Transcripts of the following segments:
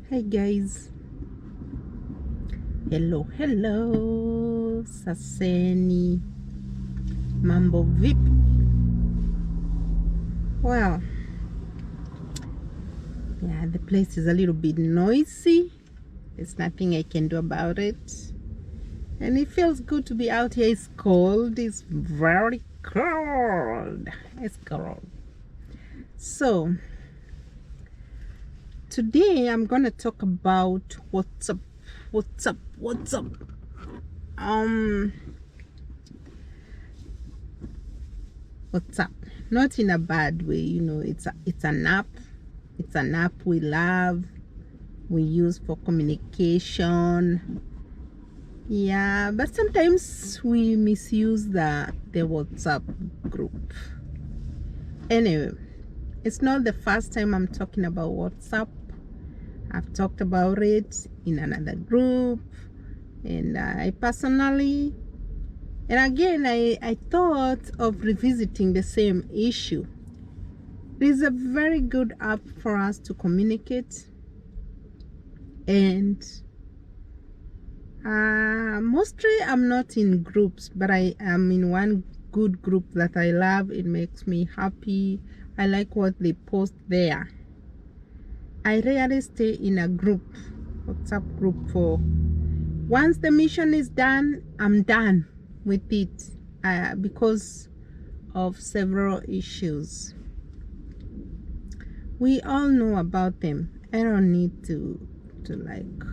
Hey guys, hello, saseni, mambo vipi? Well, yeah, the place is a little bit noisy. There's nothing I can do about it, and it feels good to be out here. It's cold. It's very cold. It's cold. So today I'm gonna talk about what's up. What's up? Not in a bad way, it's an app. It's an app we love, we use for communication. Yeah, but sometimes we misuse the WhatsApp group. Anyway, it's not the first time I'm talking about WhatsApp. I've talked about it in another group, and I personally, and again, I thought of revisiting the same issue. It is a very good app for us to communicate, and mostly I'm not in groups, but I am in one good group that I love. It makes me happy. I like what they post there. I rarely stay in a group, WhatsApp group, for once the mission is done, I'm done with it, because of several issues. We all know about them. I don't need to like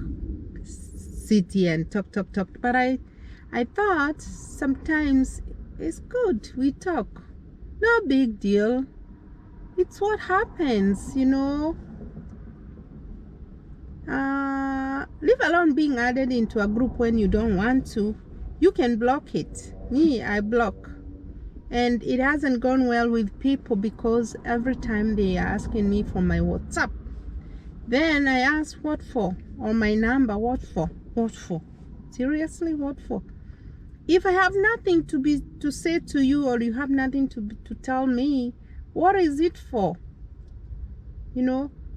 sit here and talk, but I thought sometimes it's good we talk. No big deal. It's what happens, leave alone being added into a group when you don't want to. You can block it. Me, I block. And it hasn't gone well with people, because every time they are asking me for my WhatsApp, then I ask what for, or my number, what for? Seriously, what for? If I have nothing to say to you, or you have nothing to tell me, what is it for?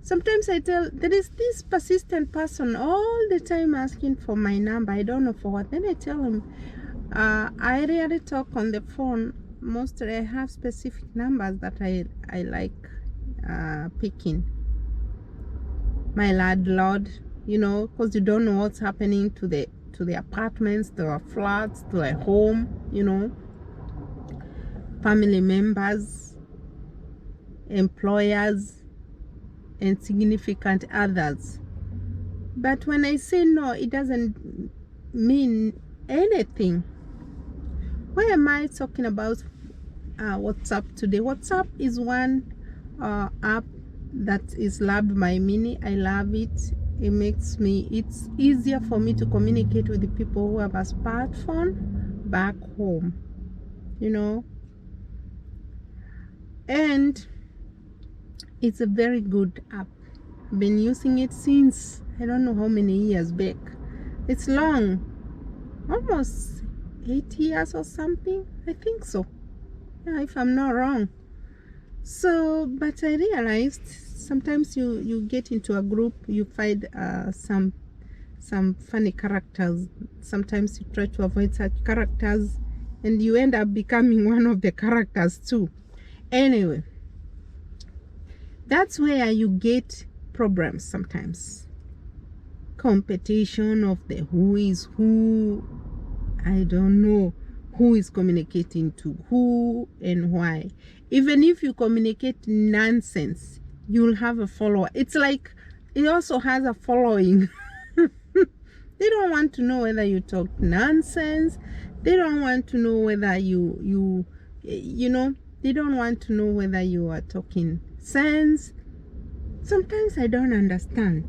Sometimes I tell, there is this persistent person all the time asking for my number. I don't know for what. Then I tell him, I rarely talk on the phone. Mostly I have specific numbers that I like picking. My landlord, because you don't know what's happening to the apartments, to the flats, to the home, family members, employers, and significant others. But when I say no, it doesn't mean anything. Why am I talking about WhatsApp today? WhatsApp is one app that is loved by many. I love it. It's easier for me to communicate with the people who have a smartphone back home, and it's a very good app. I've been using it since I don't know how many years back. It's long, almost 8 years or something, I think so. Yeah, if I'm not wrong. So, but I realized sometimes you get into a group, you find some funny characters. Sometimes you try to avoid such characters, and you end up becoming one of the characters too. Anyway, that's where you get problems sometimes. Competition of the who is who. I don't know who is communicating to who and why. Even if you communicate nonsense, you'll have a follower. It's like it also has a following. They don't want to know whether you talk nonsense. They don't want to know whether they don't want to know whether you are talking sense. Sometimes I don't understand.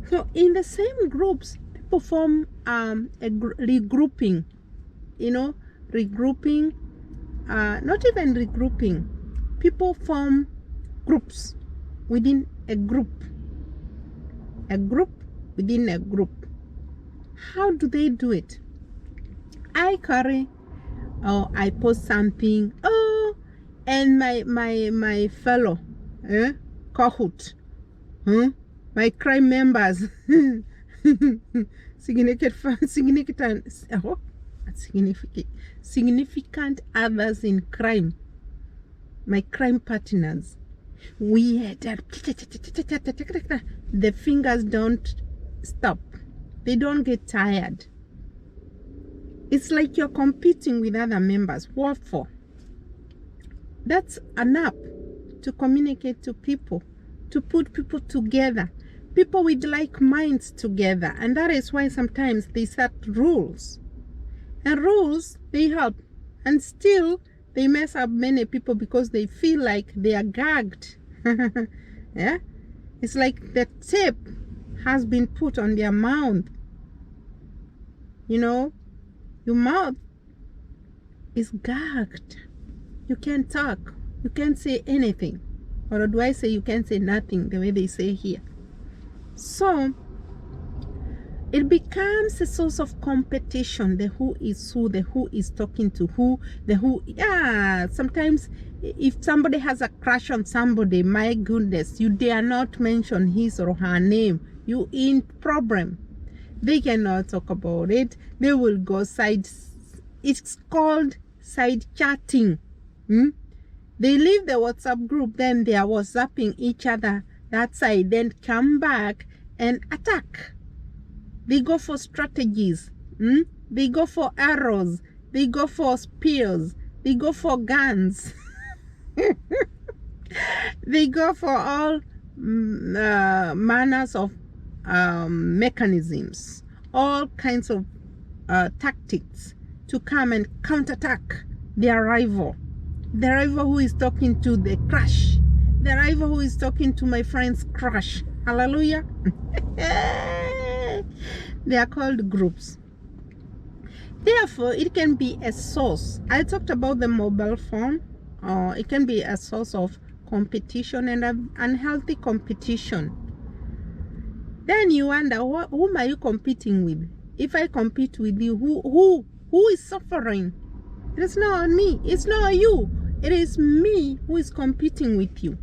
So in the same groups, people form regrouping, not even regrouping. People form groups within a group within a group. How do they do it? I Kari, or I post something, and my fellow Kahoot my crime members, significant others in crime, my crime partners. The fingers don't stop. They don't get tired. It's like you're competing with other members. What for? That's an app to communicate to people, to put people together, people with like minds together. And that is why sometimes they set rules. And rules, they help. And still, they mess up many people because they feel like they are gagged. Yeah? It's like the tape has been put on their mouth. You know, your mouth is gagged. You can't talk. You can't say anything. Or do I say you can't say nothing, the way they say here? So, it becomes a source of competition. The who is who, the who is talking to who, the who. Yeah, sometimes if somebody has a crush on somebody, my goodness, you dare not mention his or her name. You in problem. They cannot talk about it. They will go side. It's called side chatting. They leave the WhatsApp group, then they are WhatsApping each other that side, then come back and attack. They go for strategies. They go for arrows. They go for spears. They go for guns. They go for all manners of mechanisms, all kinds of tactics to come and counterattack their rival. The rival who is talking to the crush. The rival who is talking to my friend's crush. Hallelujah. They are called groups. Therefore, it can be a source. I talked about the mobile phone. It can be a source of competition and unhealthy competition. Then you wonder, whom are you competing with? If I compete with you, who is suffering? It is not me. It's not you. It is me who is competing with you.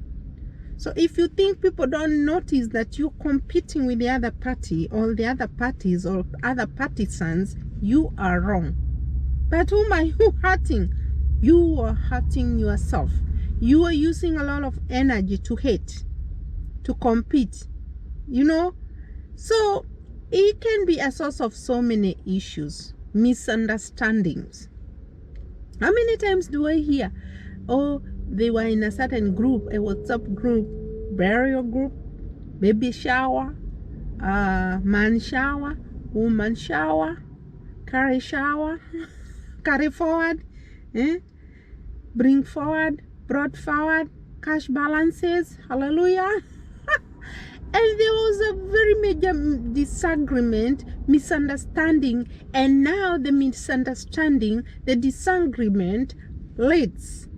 So if you think people don't notice that you're competing with the other party or the other parties or other partisans, you are wrong. But whom are you hurting? You are hurting yourself. You are using a lot of energy to hate, to compete, you know. So it can be a source of so many issues, misunderstandings. How many times do I hear, oh, they were in a certain group, a WhatsApp group, burial group, baby shower, man shower, woman shower, carry shower, carry forward, bring forward, brought forward, cash balances, hallelujah. And there was a very major disagreement, misunderstanding, and now the misunderstanding, the disagreement leads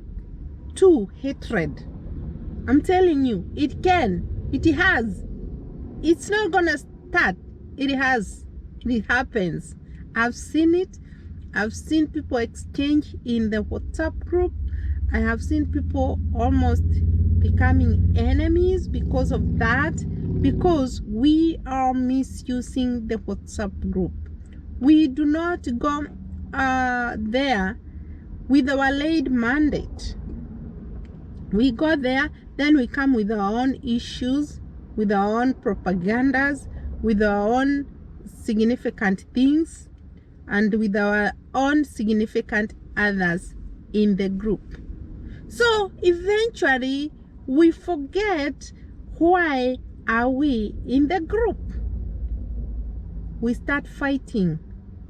to hatred. I'm telling you, it can, it has. It's not gonna start. It has. It happens. I've seen it. I've seen people exchange in the WhatsApp group. I have seen people almost becoming enemies because of that, because we are misusing the WhatsApp group. We do not go there with our laid mandate. We go there, then we come with our own issues, with our own propagandas, with our own significant things, and with our own significant others in the group. So eventually we forget why are we in the group. We start fighting.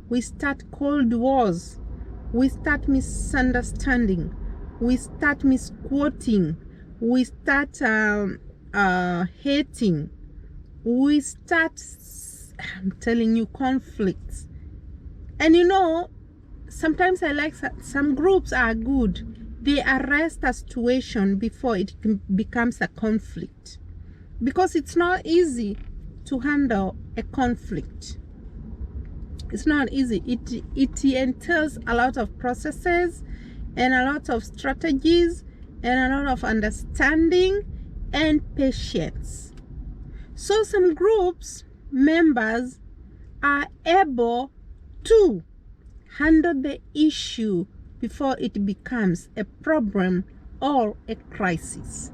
We start cold wars. We start misunderstanding. We start misquoting. We start hating. We start, I'm telling you, conflicts. And you know, sometimes I like some groups are good. They arrest a situation before it becomes a conflict. Because it's not easy to handle a conflict. It's not easy. It entails a lot of processes and a lot of strategies and a lot of understanding and patience. So some groups members are able to handle the issue before it becomes a problem or a crisis.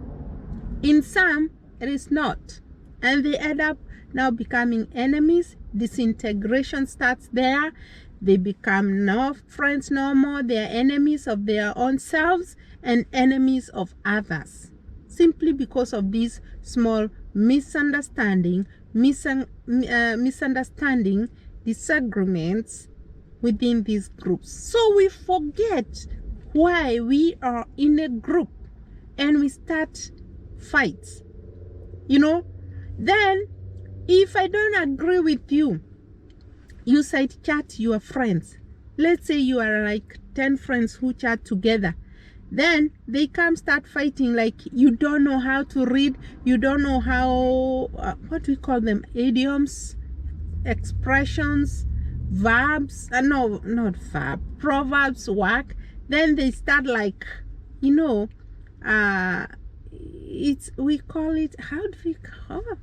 In some, it is not, and they end up now becoming enemies. Disintegration starts there. They become no friends no more. They are enemies of their own selves and enemies of others, simply because of these small misunderstanding, disagreements within these groups. So we forget why we are in a group and we start fights. Then if I don't agree with you, you side chat your friends. Let's say you are like 10 friends who chat together. Then they come start fighting, like you don't know how to read, you don't know how, what do we call them, idioms, expressions, verbs, no, not verb, proverbs work. Then they start like, we call it,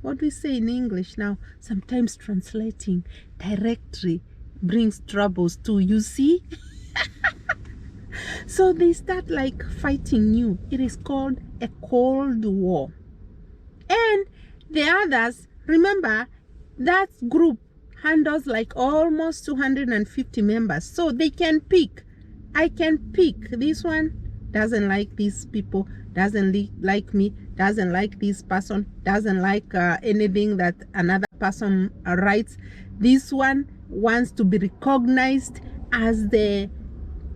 what do we say in English now? Sometimes translating directly brings troubles too, you see. So they start like fighting you. It is called a cold war. And the others, remember, that group handles like almost 250 members, so they can pick. I can pick this one doesn't like these people, doesn't like me, doesn't like this person, doesn't like anything that another person writes. This one wants to be recognized as the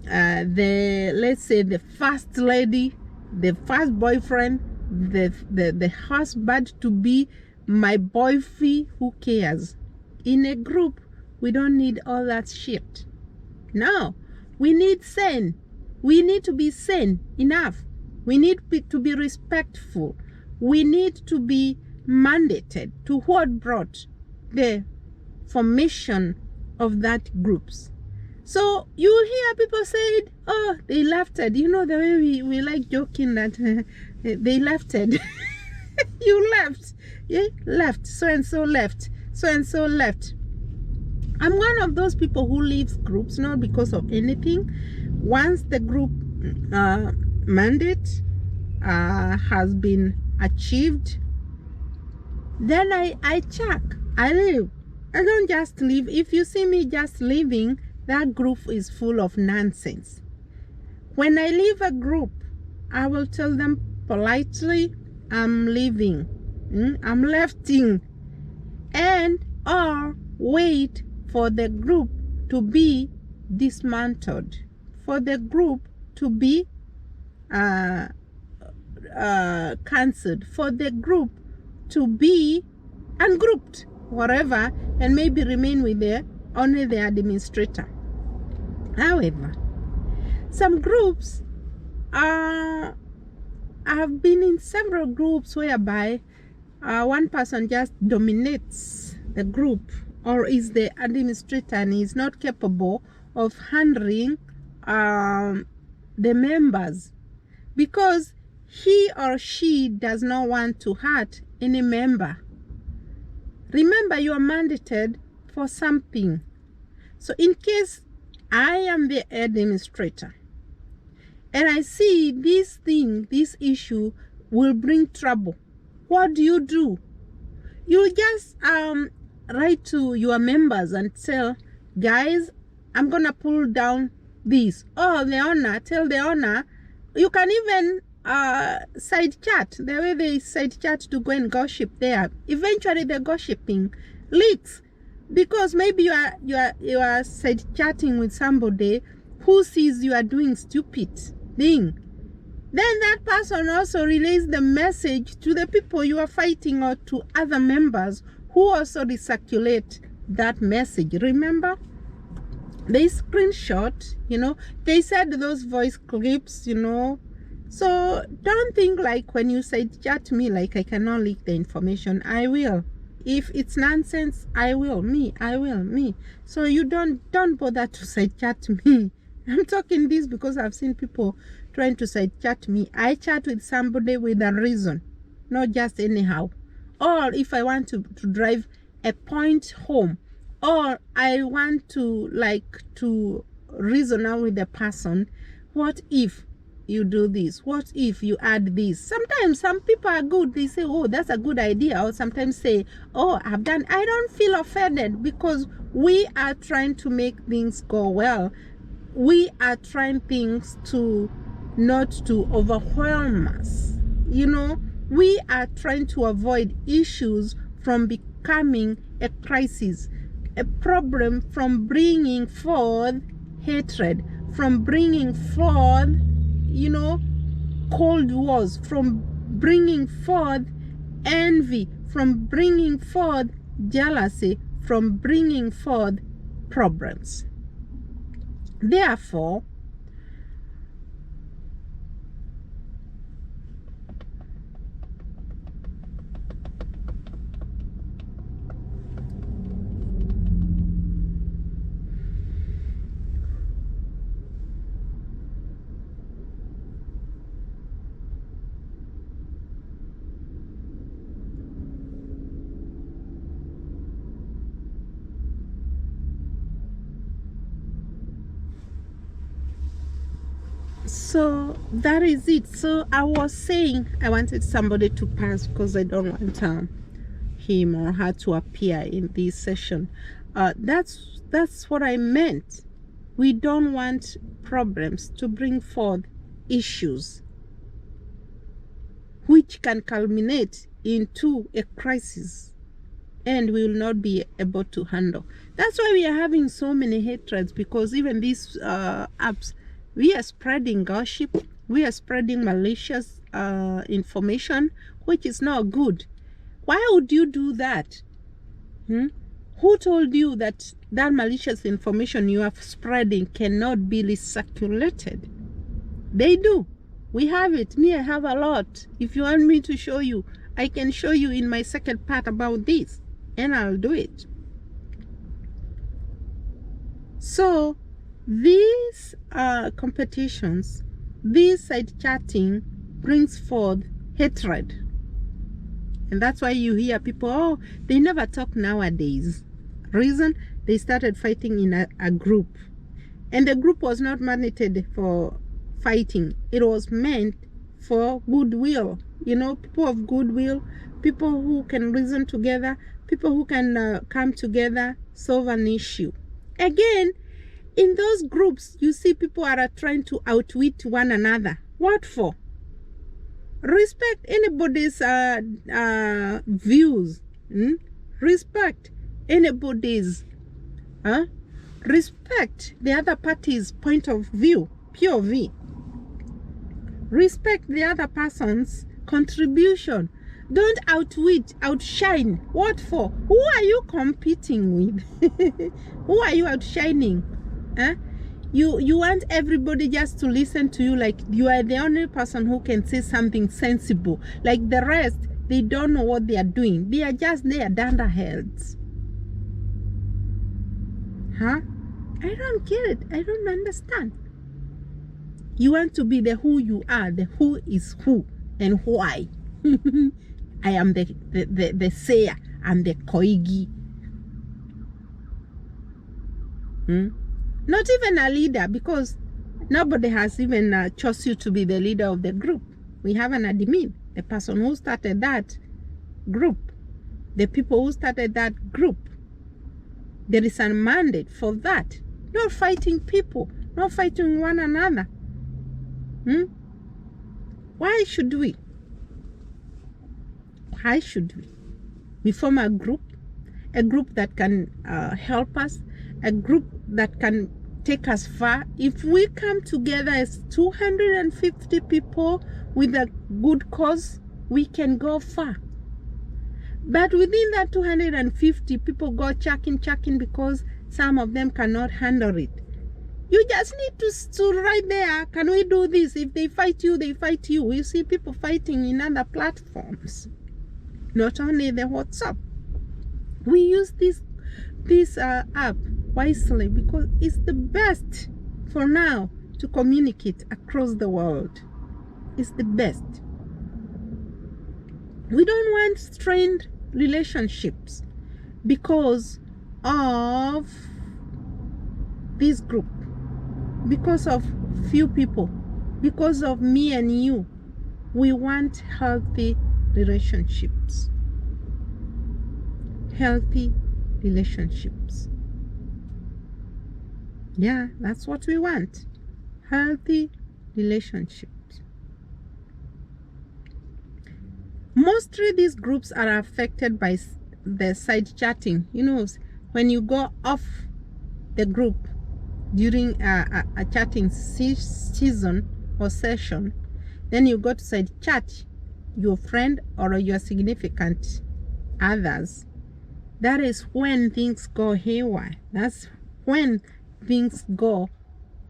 let's say the first lady, the first boyfriend, the husband to be, my boyfriend. Who cares? In a group, we don't need all that shit. No, we need sane. We need to be sane enough. We need to be respectful. We need to be mandated to what brought the formation of that groups. So you'll hear people say, oh, they lefted. The way we like joking that they lefted. You left. Yeah, left. So-and-so left. So-and-so left. I'm one of those people who leaves groups, not because of anything. Once the group mandate has been achieved, then I check. I leave. I don't just leave. If you see me just leaving, that group is full of nonsense. When I leave a group, I will tell them politely, I'm leaving. I'm lefting. And or wait for the group to be dismantled, for the group to be cancelled, for the group to be ungrouped, whatever, and maybe remain with only the administrator. However, some groups I've been in several groups whereby one person just dominates the group or is the administrator and is not capable of handling the members because he or she does not want to hurt any member. Remember, you are mandated for something. So in case I am the administrator and I see this issue will bring trouble, what do? You just write to your members and tell, guys, I'm gonna pull down this. Oh, the owner, tell the owner. You can even side chat, the way they side chat to go and gossip there. Eventually the gossiping leaks because maybe you are side chatting with somebody who sees you are doing stupid thing. Then that person also relays the message to the people you are fighting or to other members who also recirculate that message. Remember, they screenshot, they said those voice clips, So don't think like when you say chat me, like I cannot leak the information. I will. If it's nonsense, I will. Me. So you don't bother to say chat me. I'm talking this because I've seen people trying to say chat me. I chat with somebody with a reason, not just anyhow. or if I want to drive a point home, or I want to reason out with the person, what if you do this? What if you add this? Sometimes some people are good. They say, oh, that's a good idea. Or sometimes say, oh, I've done. I don't feel offended, because we are trying to make things go well. We are trying things to not to overwhelm us. You know, we are trying to avoid issues from becoming a crisis, a problem from bringing forth hatred, from bringing forth, you know, cold wars, from bringing forth envy, from bringing forth jealousy, from bringing forth problems. Therefore, so that is it. So I was saying I wanted somebody to pass, because I don't want him or her to appear in this session. That's what I meant. We don't want problems to bring forth issues which can culminate into a crisis, and we will not be able to handle. That's why we are having so many hatreds, because even these apps, we are spreading gossip, we are spreading malicious information, which is not good. Why would you do that? Who told you that that malicious information you are spreading cannot be recirculated? They do. We have it. Me, I have a lot. If you want me to show you, I can show you in my second part about this, and I'll do it. So these competitions, this side chatting brings forth hatred. And that's why you hear people, oh, they never talk nowadays. Reason, they started fighting in a group. And the group was not mandated for fighting. It was meant for goodwill. You know, people of goodwill, people who can reason together, people who can come together, solve an issue. Again, in those groups, you see people are trying to outwit one another. What for? Respect anybody's views. Respect anybody's respect the other party's point of view, POV. Respect the other person's contribution. Don't outwit, outshine. What for? Who are you competing with? Who are you outshining? You want everybody just to listen to you, like you are the only person who can say something sensible. Like the rest, they don't know what they are doing. They are just there, dunderheads. I don't get it. I don't understand. You want to be the who you are, the who is who and why. I am the sayer, I'm the koigi. Not even a leader, because nobody has even chose you to be the leader of the group. We have an admin, the person who started that group, the people who started that group. There is a mandate for that. Not fighting people, not fighting one another. Why should we? Why should we? We form a group that can help us, a group that can take us far. If we come together as 250 people with a good cause, we can go far. But within that 250, people go chucking because some of them cannot handle it. You just need to right there, can we do this? If they fight you, they fight you. We see people fighting in other platforms, not only the WhatsApp. We use this app wisely, because it's the best for now to communicate across the world. It's the best. We don't want strained relationships because of this group, because of few people, because of me and you. We want healthy relationships. Healthy relationships. Yeah, that's what we want. Healthy relationships. Mostly these groups are affected by the side chatting. You know, when you go off the group during a chatting season or session, then you go to side chat your friend or your significant others. That is when things go haywire. That's when things go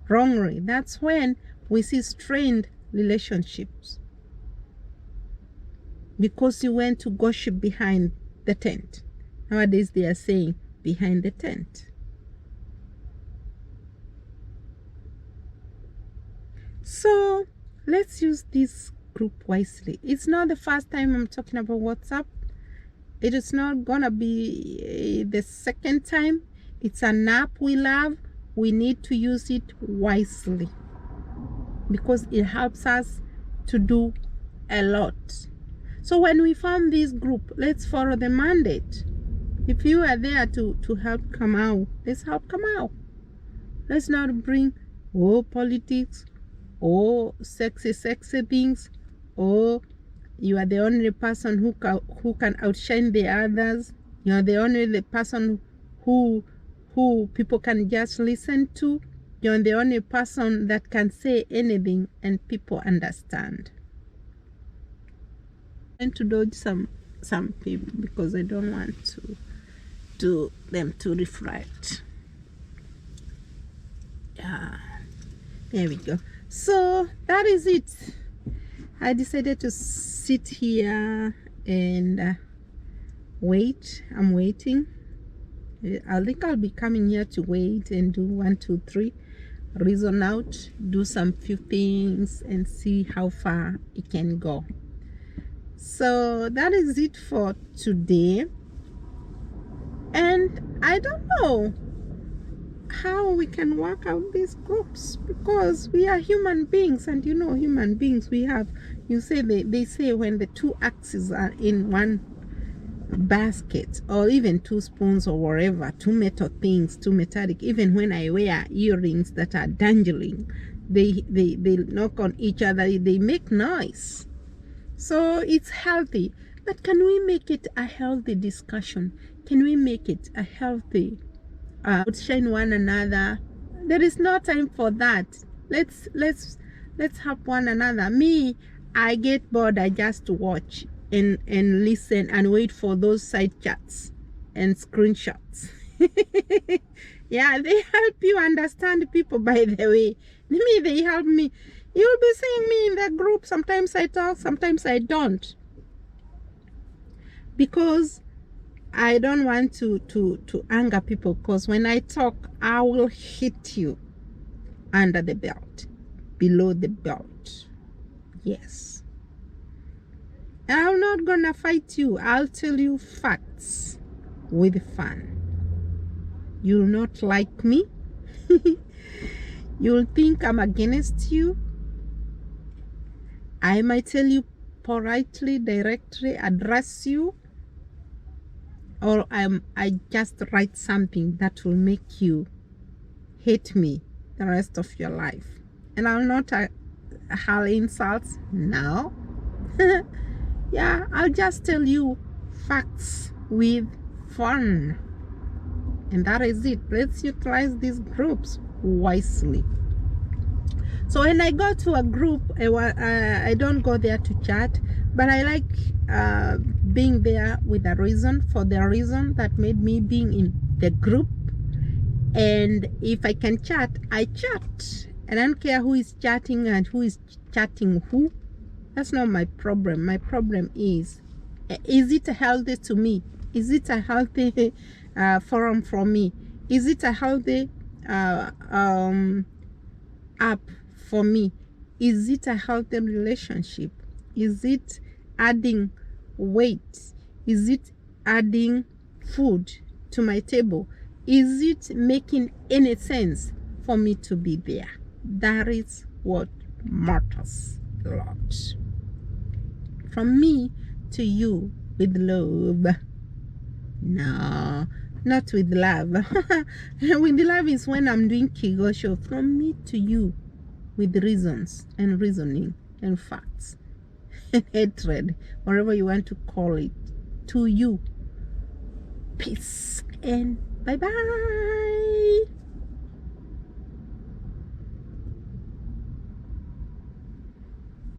wrongly. That's when we see strained relationships. Because you went to gossip behind the tent. Nowadays they are saying behind the tent. So let's use this group wisely. It's not the first time I'm talking about WhatsApp. It is not gonna be the second time. It's an app we love. We need to use it wisely because it helps us to do a lot. So when we form this group, let's follow the mandate. If you are there to help come out, let's help come out. Let's not bring politics or sexy things, or you are the only person who can outshine the others. You are the only person who people can just listen to. You're the only person that can say anything and people understand. I'm trying to dodge some people because I don't want them to reflect. Yeah, there we go. So that is it. I decided to sit here and wait. I'm waiting. I think I'll be coming here to wait and do 1, 2, 3, reason out, do some few things and see how far it can go. So that is it for today. And I don't know how we can work out these groups because we are human beings, and you know, human beings, we have, you say, they say when the two axes are in one basket, or even 2 spoons or whatever, 2 metal things, 2 metallic, even when I wear earrings that are dangling, they knock on each other, they make noise. So it's healthy, but can we make it a healthy discussion? Can we make it a healthy outshine one another? There is no time for that. Let's help one another. Me, I get bored. I just watch and listen and wait for those side chats and screenshots. Yeah, they help you understand people, by the way. Me, they help me. You'll be seeing me in the group. Sometimes I talk, sometimes I don't, because I don't want to anger people, because when I talk, I will hit you under the belt, below the belt. Yes. And I'm not gonna fight you. I'll tell you facts with fun. You'll not like me. You'll think I'm against you. I might tell you politely, directly, address you, or I just write something that will make you hate me the rest of your life. And I'll not hurl insults. No. Yeah, I'll just tell you facts with fun. And that is it. Let's utilize these groups wisely. So when I go to a group, I don't go there to chat, but I like being there with a reason, for the reason that made me being in the group. And if I can chat, I chat. And I don't care who is chatting and who is chatting who. That's not my problem. My problem is it healthy to me? Is it a healthy forum for me? Is it a healthy app for me? Is it a healthy relationship? Is it adding Wait, is it adding food to my table? Is it making any sense for me to be there? That is what matters a lot. From me to you with love. No, not with love. With love is when I'm doing Kegel show. From me to you with reasons and reasoning and facts and hatred, whatever you want to call it, to you. Peace and bye-bye.